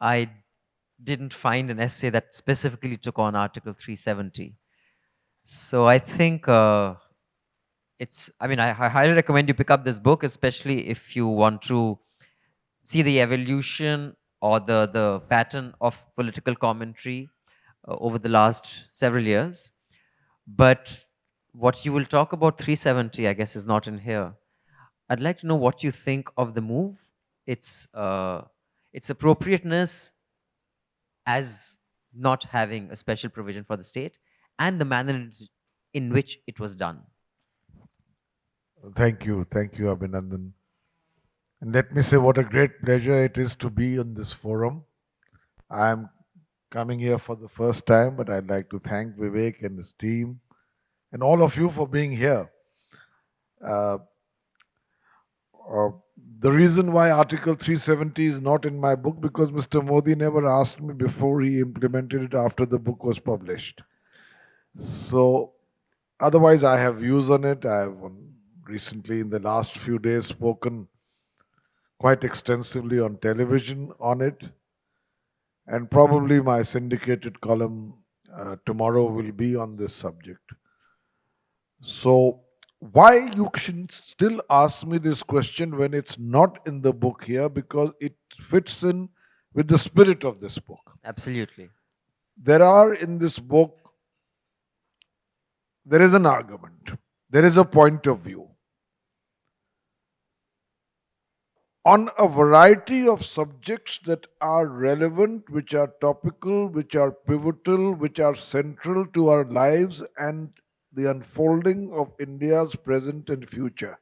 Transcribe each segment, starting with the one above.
I didn't find an essay that specifically took on Article 370. So I think I highly recommend you pick up this book, especially if you want to see the evolution or the pattern of political commentary over the last several years. But what you will talk about 370, I guess, is not in here. I'd like to know what you think of the move, its appropriateness as not having a special provision for the state, and the manner in which it was done. Thank you, Abhinandan. And let me say what a great pleasure it is to be on this forum. I'm coming here for the first time, but I'd like to thank Vivek and his team and all of you for being here. Uh, uh, the reason why Article 370 is not in my book because Mr. Modi never asked me before he implemented it after the book was published. So, otherwise, I have views on it. I have recently, in the last few days, spoken quite extensively on television on it. And probably my syndicated column tomorrow will be on this subject. So, why you should still ask me this question when it's not in the book here? Because it fits in with the spirit of this book. Absolutely. There are in this book, there is an argument, there is a point of view on a variety of subjects that are relevant, which are topical, which are pivotal, which are central to our lives and the unfolding of India's present and future.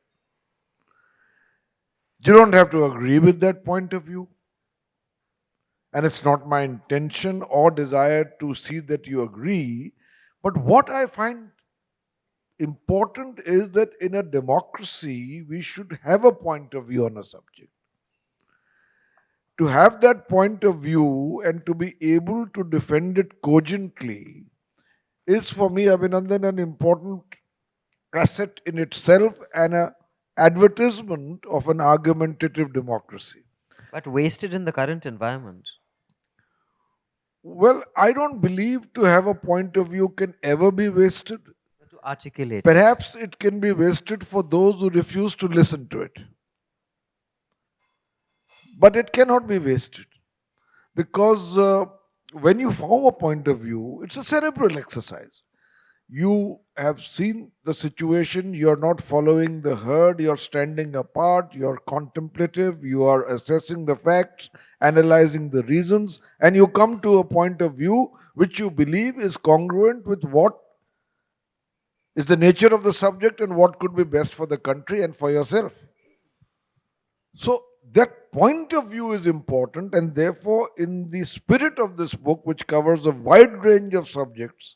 You don't have to agree with that point of view. And it's not my intention or desire to see that you agree. But what I find important is that in a democracy, we should have a point of view on a subject. To have that point of view and to be able to defend it cogently is for me, Abhinandan, an important asset in itself and an advertisement of an argumentative democracy. But wasted in the current environment. Well, I don't believe to have a point of view can ever be wasted. To articulate it. Perhaps it can be wasted for those who refuse to listen to it. But it cannot be wasted because when you form a point of view, it's a cerebral exercise. You have seen the situation, you're not following the herd, you're standing apart, you're contemplative, you are assessing the facts, analyzing the reasons, and you come to a point of view which you believe is congruent with what is the nature of the subject and what could be best for the country and for yourself. So, that point of view is important, and therefore, in the spirit of this book, which covers a wide range of subjects,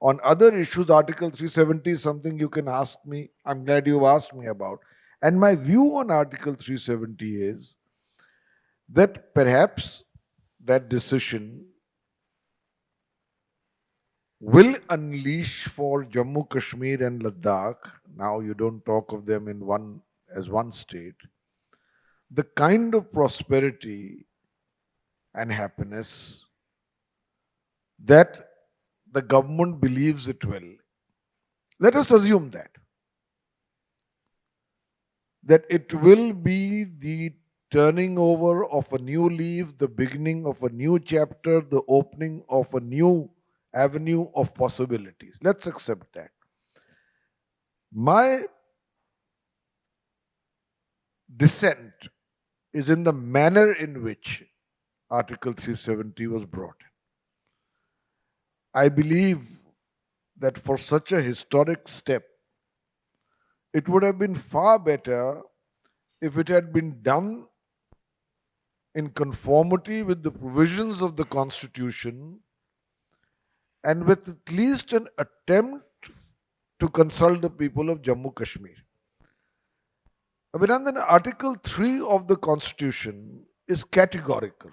on other issues, Article 370 is something you can ask me. I'm glad you've asked me about. And my view on Article 370 is that perhaps that decision will unleash for Jammu, Kashmir, and Ladakh. Now you don't talk of them in one state. The kind of prosperity and happiness that the government believes it will. Let us assume that it will be the turning over of a new leaf, the beginning of a new chapter, the opening of a new avenue of possibilities. Let's accept that. My dissent is in the manner in which Article 370 was brought in. I believe that for such a historic step, it would have been far better if it had been done in conformity with the provisions of the Constitution and with at least an attempt to consult the people of Jammu Kashmir. Abhinandan, Article 3 of the Constitution is categorical.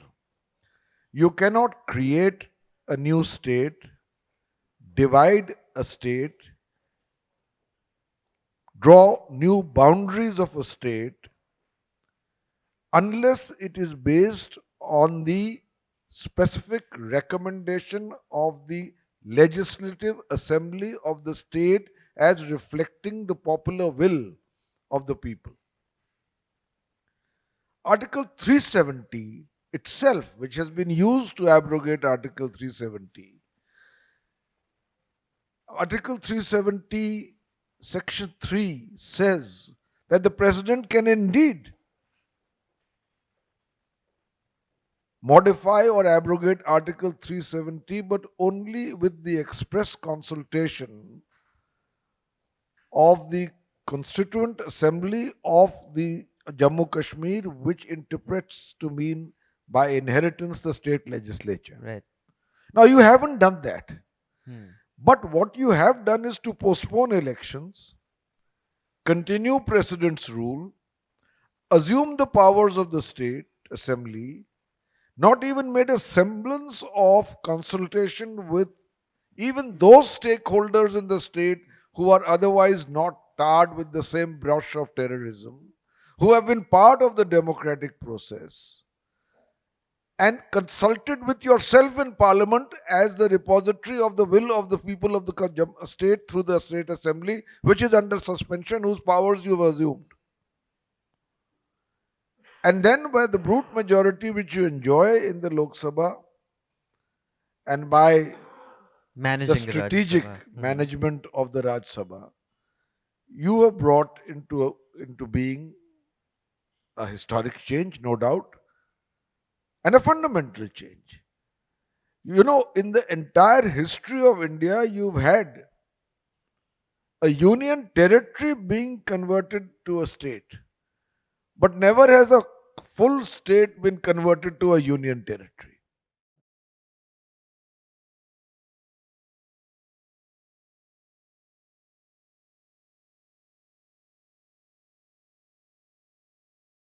You cannot create a new state, divide a state, draw new boundaries of a state unless it is based on the specific recommendation of the legislative assembly of the state as reflecting the popular will of the people. Article 370 itself, which has been used to abrogate Article 370, Article 370, Section 3 says that the President can indeed modify or abrogate Article 370, but only with the express consultation of the Constituent Assembly of the Jammu Kashmir, which interprets to mean by inheritance the state legislature. Right. Now, you haven't done that. Hmm. But what you have done is to postpone elections, continue President's rule, assume the powers of the state assembly, not even made a semblance of consultation with even those stakeholders in the state who are otherwise not tarred with the same brush of terrorism, who have been part of the democratic process, and consulted with yourself in parliament as the repository of the will of the people of the state through the state assembly, which is under suspension, whose powers you have assumed. And then by the brute majority which you enjoy in the Lok Sabha, and by Managing the the Rajya strategic Sabha. management of the Rajya Sabha, you have brought into being a historic change, no doubt, and a fundamental change. You know, in the entire history of India, you've had a union territory being converted to a state, but never has a full state been converted to a union territory.